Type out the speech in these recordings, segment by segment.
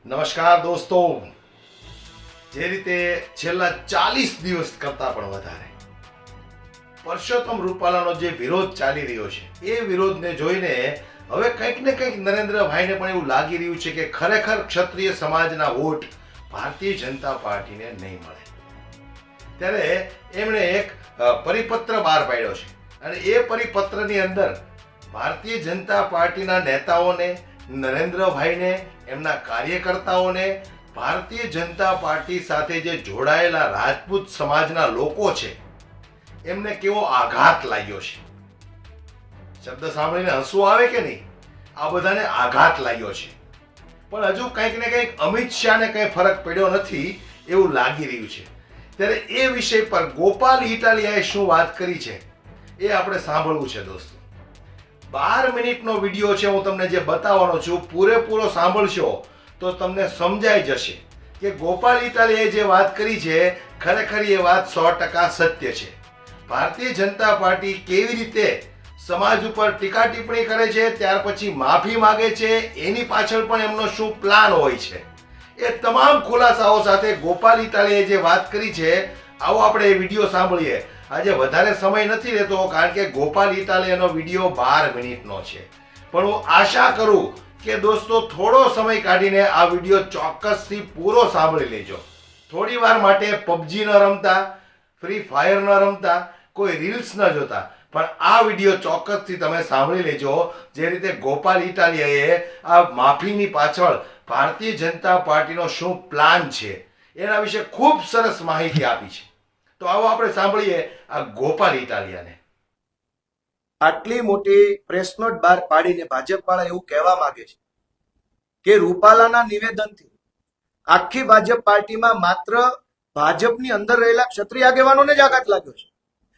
નમસ્કાર દોસ્તો, જે રીતે છેલ્લા 40 દિવસ કરતા પણ વધારે પરસોત્તમ રૂપાલાનો જે વિરોધ ચાલી રહ્યો છે, એ વિરોધને જોઈને હવે કંઈક ને કંઈક નરેન્દ્રભાઈને પણ એવું લાગી રહ્યું છે કે ખરેખર ક્ષત્રિય સમાજના વોટ ભારતીય જનતા પાર્ટીને નહીં મળે. ત્યારે એમણે એક પરિપત્ર બહાર પાડ્યો છે અને એ પરિપત્રની અંદર ભારતીય જનતા પાર્ટીના નેતાઓને, નરેન્દ્રભાઈને, એમના કાર્યકર્તાઓને, ભારતીય જનતા પાર્ટી સાથે જે જોડાયેલા રાજપૂત સમાજના લોકો છે એમને કેવો આઘાત લાગ્યો છે. શબ્દ સાંભળીને હસવું આવે કે નહીં? આ બધાને આઘાત લાગ્યો છે. પણ હજુ કંઈક ને કંઈક અમિત શાહને કંઈ ફરક પડ્યો નથી એવું લાગી રહ્યું છે. ત્યારે એ વિષય પર ગોપાલ ઇટાલિયાએ શું વાત કરી છે એ આપણે સાંભળવું છે દોસ્તો. 12 મિનિટનો વિડીયો છે, હું તમને જે બતાવવાનો છું પૂરેપૂરો સાંભળશો તો તમને સમજાઈ જશે કે ગોપાલ ઇટાલિયાએ જે વાત કરી છે ખરેખર એ વાત 100% સત્ય છે. ભારતીય જનતા પાર્ટી કેવી રીતે સમાજ ઉપર ટીકા ટિપ્પણી કરે છે, ત્યાર પછી માફી માંગે છે, એની પાછળ પણ એમનો શું પ્લાન હોય છે, એ તમામ ખુલાસાઓ સાથે ગોપાલ ઇટાલિયાએ જે વાત કરી છે, આવો આપણે એ વિડીયો સાંભળીએ. આજે વધારે સમય નથી રહેતો કારણ કે ગોપાલ ઇટાલિયાનો વિડીયો 12 મિનિટનો છે, પણ હું આશા કરું કે દોસ્તો થોડો સમય કાઢીને આ વિડીયો ચોક્કસથી પૂરો સાંભળી લેજો. થોડી વાર માટે પબજી ન રમતા, ફ્રી ફાયર ન રમતા, કોઈ રીલ્સ ન જોતા, પણ આ વિડીયો ચોક્કસથી તમે સાંભળી લેજો. જે રીતે ગોપાલ ઇટાલિયાએ આ માફીની પાછળ ભારતીય જનતા પાર્ટીનો શું પ્લાન છે એના વિશે ખૂબ સરસ માહિતી આપી છે. તો આવો આપણે સાંભળીએ આ ગોપાલ ઇટાલિયાને. આટલી મોટી પ્રેસ નોટ બહાર પાડીને ભાજપવાળા એવું કહેવા માંગે છે કે રૂપાલાના નિવેદનથી આખી ભાજપ પાર્ટીમાં માત્ર ભાજપની અંદર રહેલા ક્ષત્રિય આગેવાનોને જ આઘાત લાગ્યો છે.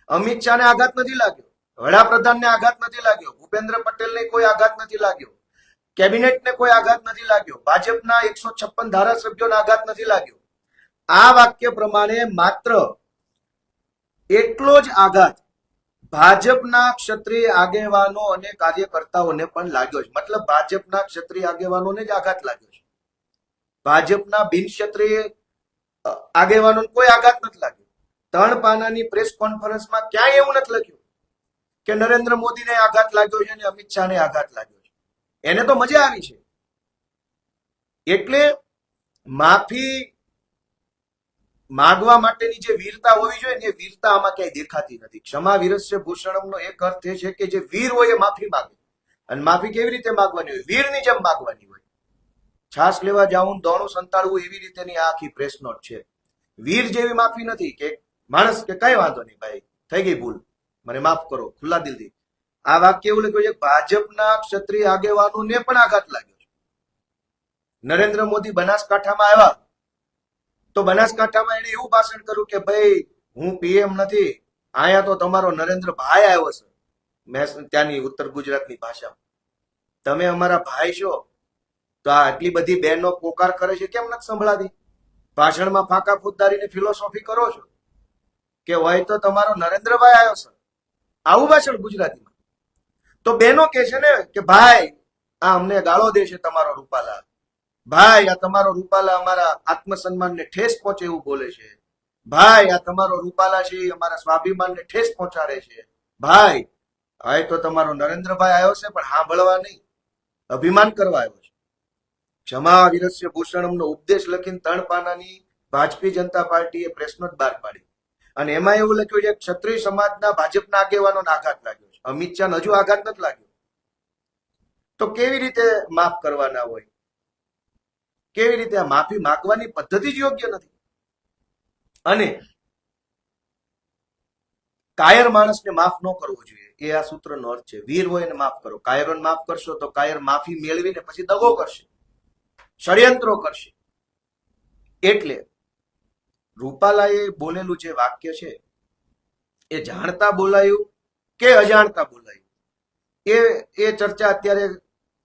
અમિત શાહને આઘાત નથી લાગ્યો, વડાપ્રધાનને આઘાત નથી લાગ્યો, ભૂપેન્દ્ર પટેલને કોઈ આઘાત નથી લાગ્યો, કેબિનેટને કોઈ આઘાત નથી લાગ્યો, ભાજપના 156 ધારાસભ્યોને આઘાત નથી લાગ્યો. આ વાક્ય પ્રમાણે માત્ર એટલો જ આઘાત ભાજપના ક્ષત્રિય આગેવાનો અને કાર્યકર્તાઓને પણ લાગ્યો છે. મતલબ ભાજપના ક્ષત્રિય આગેવાનોને જ આઘાત લાગ્યો છે. ભાજપના બિનક્ષત્રિય આગેવાનોને કોઈ આઘાત નથી લાગ્યો. 3 પાનાની પ્રેસ કોન્ફરન્સમાં ક્યાંય એવું નથી લખ્યું કે નરેન્દ્ર મોદીને આઘાત લાગ્યો છે અને અમિત શાહને આઘાત લાગ્યો છે. એને તો મજા આવી છે. એટલે માફી માગવા માટેની જે વીરતા હોવી જોઈએ એ વીરતા આમાં ક્યાંય દેખાતી નથી. ક્ષમા વીરસ્ય ભૂષણમનો એક અર્થ એ છે કે જે વીર હોય એ માફી માંગે. અને માફી કેવી રીતે માંગવાની હોય? વીરની જેમ માંગવાની હોય. છાસ લેવા જાઉં, દોણું સંતાડવું, એવી રીતેની આ આખી પ્રેસ નોટ છે. વીર જેવી માફી નથી કે માણસ કે કઈ વાંધો નહીં ભાઈ, થઈ ગઈ ભૂલ, મને માફ કરો, ખુલ્લા દિલથી. આ વાક્ય એવું લખ્યું છે ભાજપના ક્ષત્રિય આગેવાનોને પણ આઘાત લાગ્યો છે. નરેન્દ્ર મોદી બનાસકાંઠામાં આવ્યા તો બનાસકાંઠામાં એને એવું ભાષણ કર્યું કે ભાઈ હું પીએમ નથી, અહીંયા તો તમારો નરેન્દ્રભાઈ આવ્યો છે. મેં ત્યાંની ઉત્તર ગુજરાતની ભાષામાં, તમે અમારા ભાઈ છો તો આ આટલી બધી બહેનો પોકાર કરે છે કેમ નથી સંભળાતી? ભાષણમાં ફાંકા ફૂદદારીને ફિલોસોફી કરો છો કે હોય તો તમારો નરેન્દ્રભાઈ આવ્યો છે. આવું ભાષણ ગુજરાતીમાં. તો બહેનો કે છે ને કે ભાઈ આ અમને ગાળો દે છે તમારો રૂપાલા, ભાઈ આ તમારો રૂપાલા અમારા આત્મસન્માનને ઠેસ પહોંચે એવું બોલે છે, ભાઈ આ તમારો રૂપાલા છે અમારા સ્વાભિમાનને ઠેસ પહોંચાડે છે, ભાઈ હવે તો તમારો નરેન્દ્રભાઈ આવ્યો છે પણ સાંભળવા નહીં, અભિમાન કરવા આવ્યો છે. ક્ષમા વીરસ્ય ભૂષણમનો ઉપદેશ લખીને 3 પાનાની ભાજપી જનતા પાર્ટીએ પ્રેસ નોટ બહાર પાડી અને એમાં એવું લખ્યું છે ક્ષત્રિય સમાજના ભાજપના આગેવાનોને આઘાત લાગ્યો છે. અમિત શાહ હજુ આઘાત નથી લાગ્યો. તો કેવી રીતે માફ કરવાના હોય? કેવી રીતે આ માફી માંગવાની પદ્ધતિ જ યોગ્ય નથી. અને કાયર માણસને માફ ન કરવો જોઈએ, એ આ સૂત્રનો અર્થ છે. વીર હોય એને માફ કરો. કાયરોને માફ કરશો તો કાયર માફી મેળવીને પછી દગો કરશે, ષડયંત્રો કરશે. એટલે રૂપાલાએ બોલેલું જે વાક્ય છે એ જાણતા બોલાયું કે અજાણતા બોલાયું એ ચર્ચા અત્યારે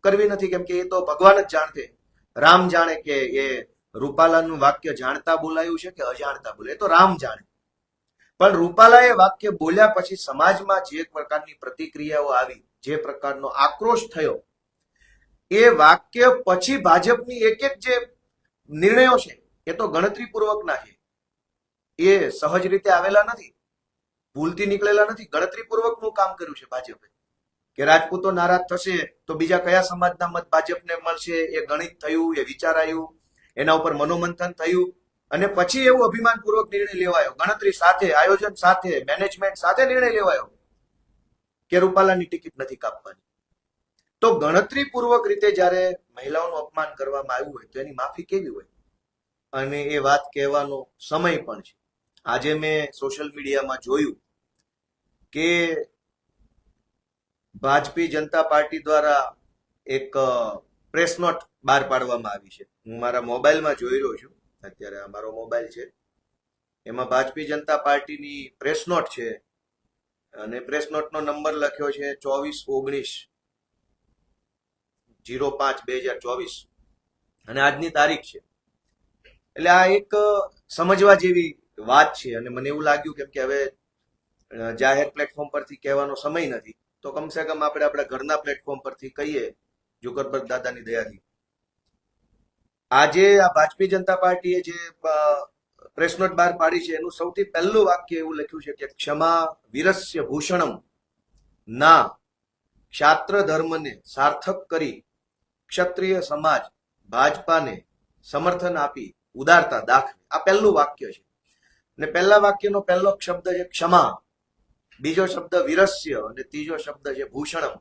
કરવી નથી, કેમ કે એ તો ભગવાન જ જાણતે, રામ જાણે કે એ રૂપાલાનું વાક્ય જાણતા બોલાયું છે કે અજાણતા બોલાયું, એ તો રામ જાણે. પણ રૂપાલાએ વાક્ય બોલ્યા પછી સમાજમાં જે પ્રકારની પ્રતિક્રિયાઓ આવી, જે પ્રકારનો આક્રોશ થયો, એ વાક્ય પછી ભાજપની એક એક જે નિર્ણયો છે એ તો ગણતરીપૂર્વકના છે, એ સહજ રીતે આવેલા નથી, ભૂલથી નીકળેલા નથી. ગણતરીપૂર્વકનું કામ કર્યું છે ભાજપે કે રાજપૂતો નારાજ થશે તો બીજા કયા સમાજના મત ભાજપને મળશે, એ ગણિત થયું, એ વિચારાયું, એના ઉપર મનોમંથન થયું અને પછી એવું અભિમાનપૂર્વક નિર્ણય લેવાયો, ગણતરી સાથે, આયોજન સાથે, મેનેજમેન્ટ સાથે નિર્ણય લેવાયો કે રૂપાલાની ટિકિટ નથી કાપવાની. તો ગણતરીપૂર્વક રીતે જ્યારે મહિલાઓનું અપમાન કરવામાં આવ્યું હોય તો એની માફી કેવી હોય? અને એ વાત કહેવાનો સમય પણ છે. આજે મેં સોશિયલ મીડિયામાં જોયું કે ભારતીય જનતા પાર્ટી દ્વારા એક પ્રેસ નોટ બહાર પાડવામાં આવી છે. હું મારા મોબાઈલમાં જોઈ રહ્યો છું, અત્યારે આ મારો મોબાઈલ છે, એમાં ભારતીય જનતા પાર્ટીની પ્રેસ નોટ છે અને પ્રેસ નોટનો નંબર લખ્યો છે 24/19/05/2024 અને આજની તારીખ છે. એટલે આ એક સમજવા જેવી વાત છે અને મને એવું લાગ્યું કેમ કે હવે જાહેર પ્લેટફોર્મ પરથી કહેવાનો સમય નથી, તો કમસે કમ આપણે આપણા ઘરના પ્લેટફોર્મ પરથી કહીએ ઝુકરબર્ગ દાદાની દયાથી. આજે આ ભારતીય જનતા પાર્ટીએ જે પ્રેસ નોટ બહાર પાડી છે એનું સૌથી પહેલું વાક્ય એવું લખ્યું છે કે ક્ષમા વીરસ્ય ભૂષણમ ના ક્ષાત્ર ધર્મને સાર્થક કરી ક્ષત્રિય સમાજ ભાજપાને સમર્થન આપી ઉદારતા દાખવે. આ પહેલું વાક્ય છે અને પહેલા વાક્યનો પહેલો શબ્દ છે ક્ષમા, બીજો શબ્દ વીરસ્ય અને ત્રીજો શબ્દ છે ભૂષણમ.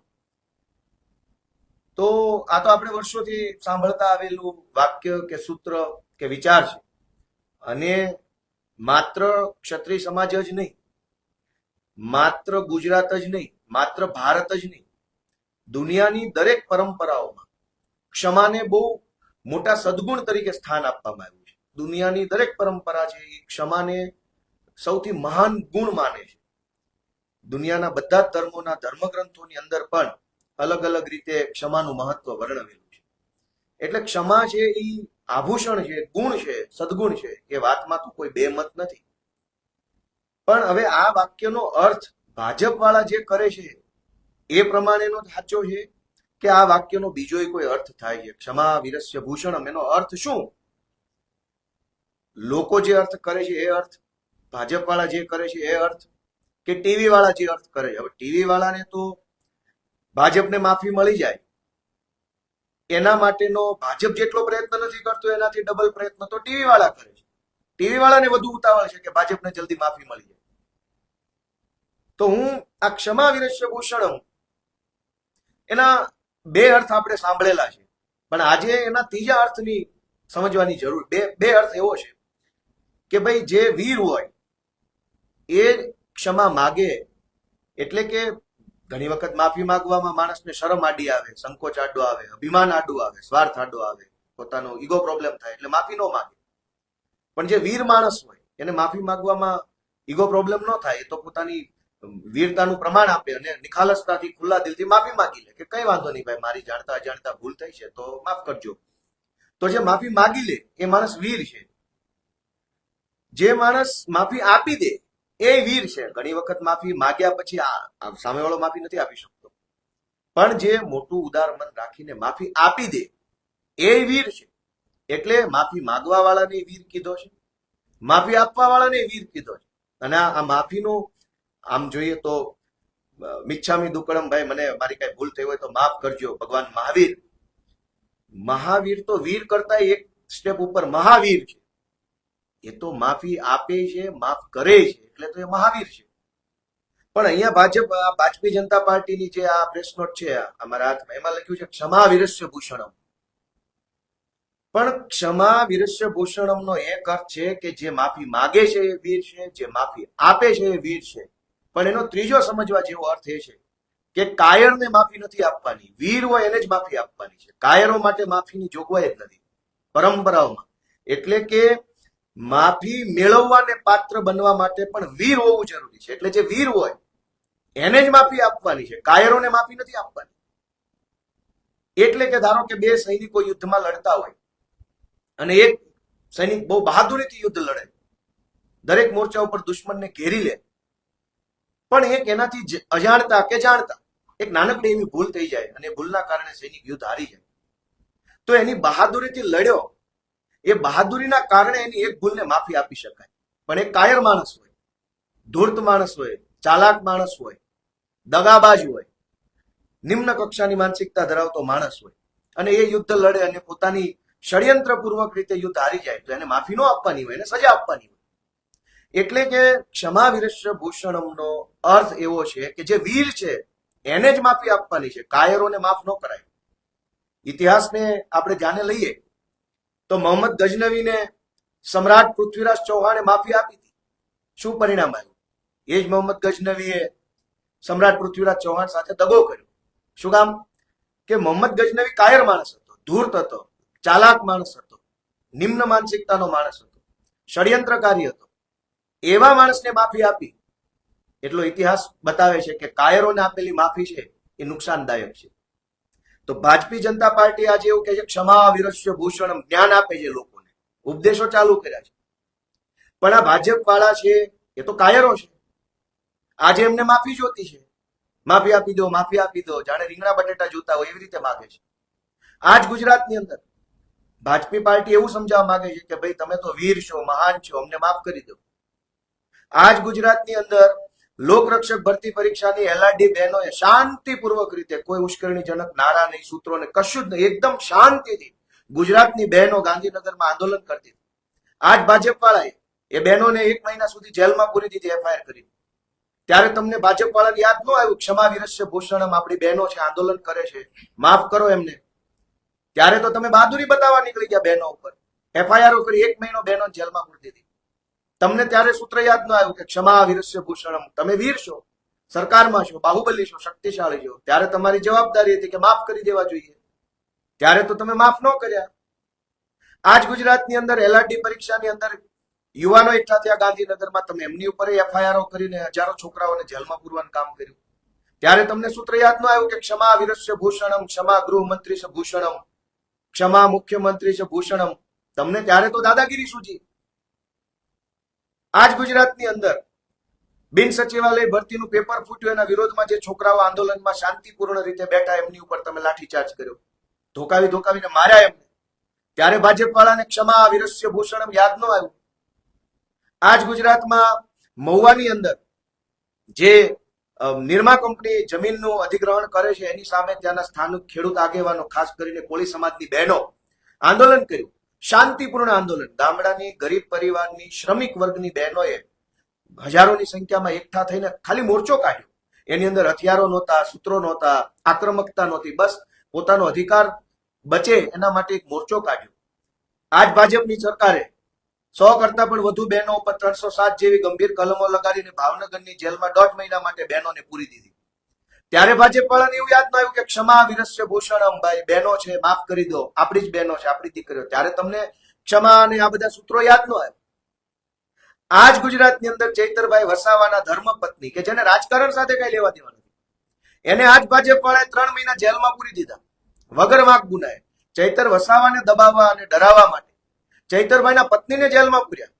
તો આ તો આપણે વર્ષોથી સાંભળતા આવેલું વાક્ય કે સૂત્ર કે વિચાર છે અને માત્ર ક્ષત્રિય સમાજ જ નહીં, માત્ર ગુજરાત જ નહીં, માત્ર ભારત જ નહીં, દુનિયાની દરેક પરંપરાઓમાં ક્ષમાને બહુ મોટા સદગુણ તરીકે સ્થાન આપવામાં આવ્યું છે. દુનિયાની દરેક પરંપરા છે એ ક્ષમાને સૌથી મહાન ગુણ માને છે. દુનિયાના બધા જ ધર્મોના ધર્મગ્રંથોની અંદર પણ અલગ અલગ રીતે ક્ષમાનું મહત્વ વર્ણવેલું છે. એટલે ક્ષમા છે એ આભૂષણ છે, ગુણ છે, સદગુણ છે, એ વાતમાં તો કોઈ બે મત નથી. પણ હવે આ વાક્યનો અર્થ ભાજપ વાળા જે કરે છે એ પ્રમાણેનો સાચો છે કે આ વાક્યનો બીજો કોઈ અર્થ થાય છે? ક્ષમા વીરસ્ય ભૂષણમ એનો અર્થ શું? લોકો જે અર્થ કરે છે એ અર્થ, ભાજપ વાળા જે કરે છે એ અર્થ, કે ટીવી વાળા જે અર્થ કરે છે? હવે ટીવી વાળાને તો ભાજપને માફી મળી જાય એના માટેનો ભાજપ જેટલો પ્રયત્ન નથી કરતો એનાથી ડબલ પ્રયત્ન તો ટીવી વાળા કરે છે. ટીવી વાળાને વધુ ઉતાવળ છે કે ભાજપને જલ્દી માફી મળી જાય. તો હું આ ક્ષમા વીરસ્ય ભૂષણમ એના બે અર્થ આપણે સાંભળેલા છે, પણ આજે એના ત્રીજા અર્થની સમજવાની જરૂર. બે અર્થ એવો છે કે ભાઈ જે વીર હોય એ ક્ષમા માગે, એટલે કે ઘણી વખત માફી માંગવામાં માણસને શરમ આડી આવે, સંકોચ આડો આવે, અભિમાન આડું આવે, સ્વાર્થ આડો આવે, પોતાનો ઈગો પ્રોબ્લેમ થાય એટલે માફી ન માંગે. પણ જે વીર માણસ હોય એને માફી માંગવામાં ઈગો પ્રોબ્લેમ ન થાય, એ તો પોતાની વીરતાનું પ્રમાણ આપે અને નિખાલસતાથી ખુલ્લા દિલથી માફી માંગી લે કે કઈ વાંધો નહીં ભાઈ, મારી જાણતા અજાણતા ભૂલ થઈ છે તો માફ કરજો. તો જે માફી માંગી લે એ માણસ વીર છે. જે માણસ માફી આપી દે એ વીર છે. ઘણી વખત માફી માંગ્યા પછી સામેવાળો માફી નથી આપી શકતો, પણ જે મોટું ઉદાર મન રાખીને માફી આપી દે એ વીર છે. એટલે માફી માંગવા વાળાને વીર કીધો છે, માફી આપવા વાળાને વીર કીધો છે. અને આ માફીનું આમ જોઈએ તો મિચ્છામી દુક્કડમ, ભાઈ મને મારી કઈ ભૂલ થઈ હોય તો માફ કરજો. ભગવાન મહાવીર તો વીર કરતા એક સ્ટેપ ઉપર મહાવીર છે. એ તો માફી આપે છે, માફ કરે છે, એટલે તો એ મહાવીર છે. પણ અહીંયા ભારતીય જનતા પાર્ટીની જે આ પ્રેસ નોટ છે અમારા હાથમાં, એમાં લખ્યું છે ક્ષમા વીરસ્ય ભૂષણમ. પણ ક્ષમા વીરસ્ય ભૂષણમનો એક અર્થ છે કે જે માફી માગે છે એ વીર છે, જે માફી આપે છે એ વીર છે. પણ એનો ત્રીજો સમજવા જેવો અર્થ એ છે કે કાયરને માફી નથી આપવાની, વીર હોય એને જ માફી આપવાની છે. કાયરો માટે માફીની જોગવાઈ જ નથી પરંપરાઓમાં. એટલે કે માફી મેળવવાને પાત્ર બનવા માટે પણ વીર હોવું જરૂરી છે. એટલે જે વીર હોય એને જ માફી આપવાની છે, કાયરોને માફી નથી આપવાની. એટલે કે ધારો કે બે સૈનિકો યુદ્ધમાં લડતા હોય અને એક સૈનિક બહુ બહાદુરીથી યુદ્ધ લડે, દરેક મોરચા ઉપર દુશ્મનને ઘેરી લે, પણ એક એનાથી અજાણતા કે જાણતા એક નાનકડી એવી ભૂલ થઈ જાય અને ભૂલના કારણે સૈનિક યુદ્ધ હારી જાય. તો એની બહાદુરીથી લડ્યો એ બહાદુરીના કારણે એની એક ભૂલને માફી આપી શકાય. પણ એક કાયર માણસ હોય, ધૂર્ત માણસ હોય, ચાલાક માણસ હોય, દગાબાજ હોય, નિમ્ન કક્ષાની માનસિકતા ધરાવતો માણસ હોય અને એ યુદ્ધ લડે અને પોતાની ષડયંત્રપૂર્વક રીતે યુદ્ધ હારી જાય તો એને માફી ન આપવાની હોય, એને સજા આપવાની હોય. એટલે કે ક્ષમા વિરસ્ય ભૂષણમનો અર્થ એવો છે કે જે વીર છે એને જ માફી આપવાની છે, કાયરોને માફ ન કરાય. ઇતિહાસને આપણે ધ્યાને લઈએ તો મોહમ્મદ ગજનવીને સમ્રાટ પૃથ્વીરાજ ચૌહાણે માફી આપી હતી. શું પરિણામ આવ્યું? એ જ મોહમ્મદ ગજનવીએ સમ્રાટ પૃથ્વીરાજ ચૌહાણ સાથે દગો કર્યો. શું કામ? કે મોહમ્મદ ગજનવી કાયર માણસ હતો, ધૂર્ત હતો, ચાલાક માણસ હતો, નિમ્ન માનસિકતાનો માણસ હતો, ષડયંત્રકારી હતો. એવા માણસને માફી આપી. એટલો ઇતિહાસ બતાવે છે કે કાયરોને આપેલી માફી છે એ નુકસાનદાયક છે. તો ભાજપી જનતા પાર્ટી આજે એવું કહે છે ક્ષમા વિરસ્ય ભૂષણમ, જ્ઞાન આપે છે લોકોને, ઉપદેશો ચાલુ કર્યા છે. પણ આ ભાજપ વાળા છે એ તો કાયરો છે. આજે એમને માફી જોતી છે, માફી આપી દો, માફી આપી દો, જાણે રીંગણા બટેટા જોતા હોય એવી રીતે માગે છે. આજ ગુજરાતની અંદર ભાજપી પાર્ટી એવું સમજાવવા માંગે છે કે ભાઈ તમે તો વીર છો, મહાન છો, અમને માફ કરી દો. આજ ગુજરાતની અંદર લોકરક્ષક ભરતી પરીક્ષાની એલઆરડી બહેનોએ શાંતિપૂર્વક રીતે કોઈ ઉશ્કેરણીજનક નારા નહીં, સૂત્રો નહીં, કશું જ નહીં, એકદમ શાંતિથી ગુજરાતની બહેનો ગાંધીનગરમાં આંદોલન કરતી. આજ ભાજપ વાળાએ એ બહેનોને 1 મહિના સુધી જેલમાં પૂરી દીધી, એફઆઈઆર કરી. ત્યારે તમને ભાજપ વાળાને યાદ ન આવ્યું ક્ષમા વિરસ્ય ભૂષણમ, આપણી બહેનો છે, આંદોલન કરે છે, માફ કરો એમને. ત્યારે તો તમે બહાદુરી બતાવવા નીકળી ગયા બહેનો ઉપર, એફઆઈઆર કરી, 1 મહિનો બહેનો જેલમાં પૂરી દીધી. તમને ત્યારે સૂત્ર યાદ ન આવ્યું કે ક્ષમા વિરસ્ય ભૂષણમ, તમે વીર છો, સરકારમાં છો, બાહુબલી છો, શક્તિશાળી છો. ત્યારે તમારી જવાબદારી હતી કે માફ કરી દેવા જોઈએ. ત્યારે તો તમે માફ ન કર્યા. આજ ગુજરાતની અંદર એલઆરડી પરીક્ષાની અંદર યુવાનો એકઠા થયા ગાંધીનગરમાં, તમે એમની ઉપર એફઆઈઆર કરીને હજારો છોકરાઓને જેલમાં પૂરવાનું કામ કર્યું. ત્યારે તમને સૂત્ર યાદ ન આવ્યું કે ક્ષમા વિરસ્ય ભૂષણમ, ક્ષમા ગૃહમંત્રી છે ભૂષણમ, ક્ષમા મુખ્યમંત્રી છે ભૂષણમ. તમને ત્યારે તો દાદાગીરી સૂજી. આજ ગુજરાતની અંદર બિન સચિવાલય ભરતીનું પેપર ફૂટ્યું, એના વિરોધમાં જે છોકરાઓ આંદોલનમાં શાંતિપૂર્ણ રીતે બેઠા એમની ઉપર તમે લાઠીચાર્જ કર્યો, ધોકાવીને માર્યા એમને. ત્યારે ભાજપ વાળાને ક્ષમા વિરસ્ય ભૂષણમ યાદ ન આવ્યું. આજ ગુજરાતમાં મહુવાની અંદર જે નિરમા કંપની જમીનનું અધિગ્રહણ કરે છે એની સામે ત્યાંના સ્થાનિક ખેડૂત આગેવાનો, ખાસ કરીને કોળી સમાજની બહેનો આંદોલન કર્યું, શાંતિપૂર્ણ આંદોલન. ગામડાની ગરીબ પરિવારની શ્રમિક વર્ગની બહેનોએ હજારોની સંખ્યામાં એકઠા થઈને ખાલી મોરચો કાઢ્યો. એની અંદર હથિયારો નહોતા, સૂત્રો નહોતા, આક્રમકતા નહોતી, બસ પોતાનો અધિકાર બચે એના માટે એક મોરચો કાઢ્યો. આજ ભાજપની સરકારે 100 કરતા પણ વધુ બહેનો ઉપર 307 જેવી ગંભીર કલમો લગાડીને ભાવનગરની જેલમાં 1.5 મહિના માટે બહેનોને પૂરી દીધી. ત્યારે ભાજપ વાળાને એવું યાદ ન આવ્યું કે ક્ષમા વિરસ્ય ભૂષણમ, ભાઈ બહેનો છે, માફ કરી દો, આપણી જ બહેનો છે, આપણી દીકરીઓ. ત્યારે તમને ક્ષમા અને આ બધા સૂત્રો યાદ ન આવ્યા. આજ ગુજરાતની અંદર ચૈતરભાઈ વસાવાના ધર્મપત્ની કે જેને રાજકારણ સાથે કઈ લેવા દેવા નથી, એને આજ ભાજપ વાળાએ 3 મહિના જેલમાં પૂરી દીધા વગર વાંક ગુનાએ. ચૈતર વસાવાને દબાવવા અને ડરાવવા માટે ચૈતરભાઈના પત્નીને જેલમાં પૂર્યા.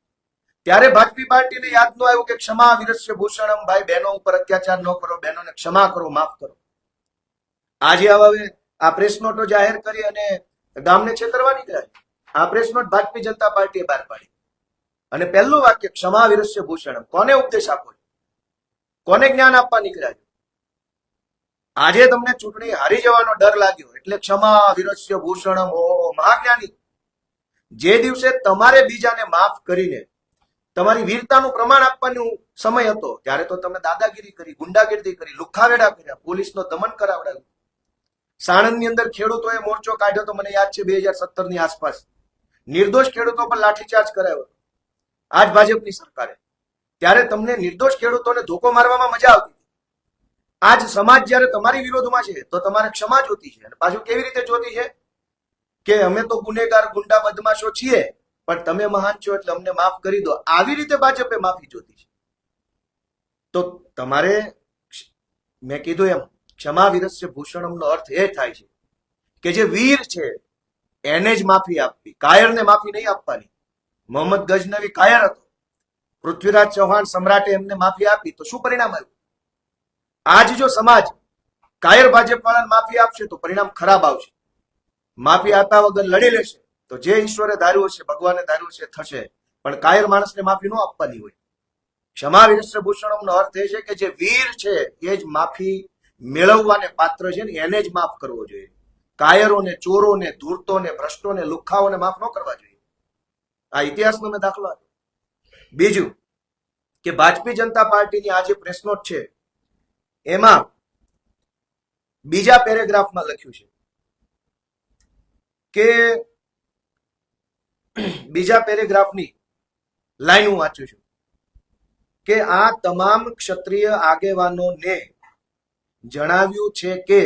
ત્યારે ભાજપી પાર્ટીને યાદ ન આવ્યું કે ક્ષમા વિરસ્ય ભૂષણમ, ભાઈ બહેનો ઉપર અત્યાચાર ન કરો, બહેનોને ક્ષમા કરો, માફ કરો. આજે હવે આ પ્રેસ નોટો જાહેર કરી અને ગામને છેતરવા નીકળ્યા. આ પ્રેસ નોટ ભાજપી જનતા પાર્ટીએ બહાર પાડી અને પહેલું વાક્ય ક્ષમા વિરસ્ય ભૂષણમ. કોને ઉપદેશ આપો, કોને જ્ઞાન આપવા નીકળ્યા? આજે તમને ચૂંટણી હારી જવાનો ડર લાગ્યો એટલે ક્ષમા વિરસ્ય ભૂષણમ. ઓહો, મહાજ્ઞાની. જે દિવસે તમારે બીજાને માફ કરીને તમારી વીરતાનું પ્રમાણ આપવાનો સમય હતો ત્યારે તો તમે દાદાગીરી કરી, ગુંડાગીરી કરી, લુખ્ખાવેડા કર્યા, પોલીસનો દમન કરાવડાવ્યું. સાણંદની અંદર ખેડૂતોએ મોરચો કાઢ્યો તો મને યાદ છે 2017 ની આસપાસ. નિર્દોષ ખેડૂતો પર લાઠીચાર્જ કરાયો આજ ભાજપની સરકારે. ત્યારે તમને નિર્દોષ ખેડૂતોને ધોકો મારવામાં મજા આવતી. આજ સમાજ જયારે તમારી વિરોધમાં છે તો તમારે ક્ષમા જોતી છે. અને પાછું કેવી રીતે જોતી છે કે અમે તો ગુનેગાર, ગુંડા, બદમાશો છીએ, પણ તમે મહાન છો એટલે અમને માફ કરી દો. આવી રીતે ભાજપે માફી જોતી છે. તો તમારે, મેં કીધું એમ, ક્ષમા વિરસ્ય ભૂષણમનો અર્થ એ થાય છે કે જે વીર છે એને જ માફી આપવી, કાયરને માફી નહીં આપવાની. મોહમ્મદ ગજનવી કાયર હતો, પૃથ્વીરાજ ચૌહાણ સમ્રાટે એમને માફી આપી તો શું પરિણામ આવ્યું? આજ જો સમાજ કાયર ભાજપ વાળાને માફી આપશે તો પરિણામ ખરાબ આવશે. માફી આપ્યા વગર લડી લેશે તો જે ઈશ્વરે ધાર્યું હશે, ભગવાને ધાર્યું છે થશે, પણ કાયર માણસને માફી ન આપવાની હોય. ક્ષમા વિરસ્ય ભૂષણમનો અર્થ એ છે કે જે વીર છે એ જ માફી મેળવવાને પાત્ર છે ને એને જ માફ કરવો જોઈએ. કાયરોને, ચોરોને, ધૂર્તોને, ભ્રષ્ટોને, લુખ્ખાઓને માફ ન કરવા જોઈએ. આ ઇતિહાસનો મેં દાખલો આપ્યો. બીજું કે ભાજપી જનતા પાર્ટીની આ જે પ્રેસ નોટ છે એમાં બીજા પેરેગ્રાફમાં લખ્યું છે કે બીજા પેરેગ્રાફની લાઈન હું વાંચું છું કે આ તમામ ક્ષત્રિય આગેવાનોને જણાવ્યું છે કે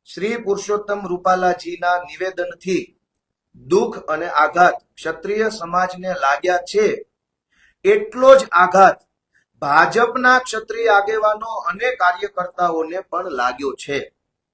શ્રી પુરુષોત્તમ રૂપાલાજીના નિવેદનથી દુઃખ અને આઘાત ક્ષત્રિય સમાજને લાગ્યા છે. એટલો જ આઘાત ભાજપના ક્ષત્રિય આગેવાનો અને કાર્યકર્તાઓને પણ લાગ્યો છે.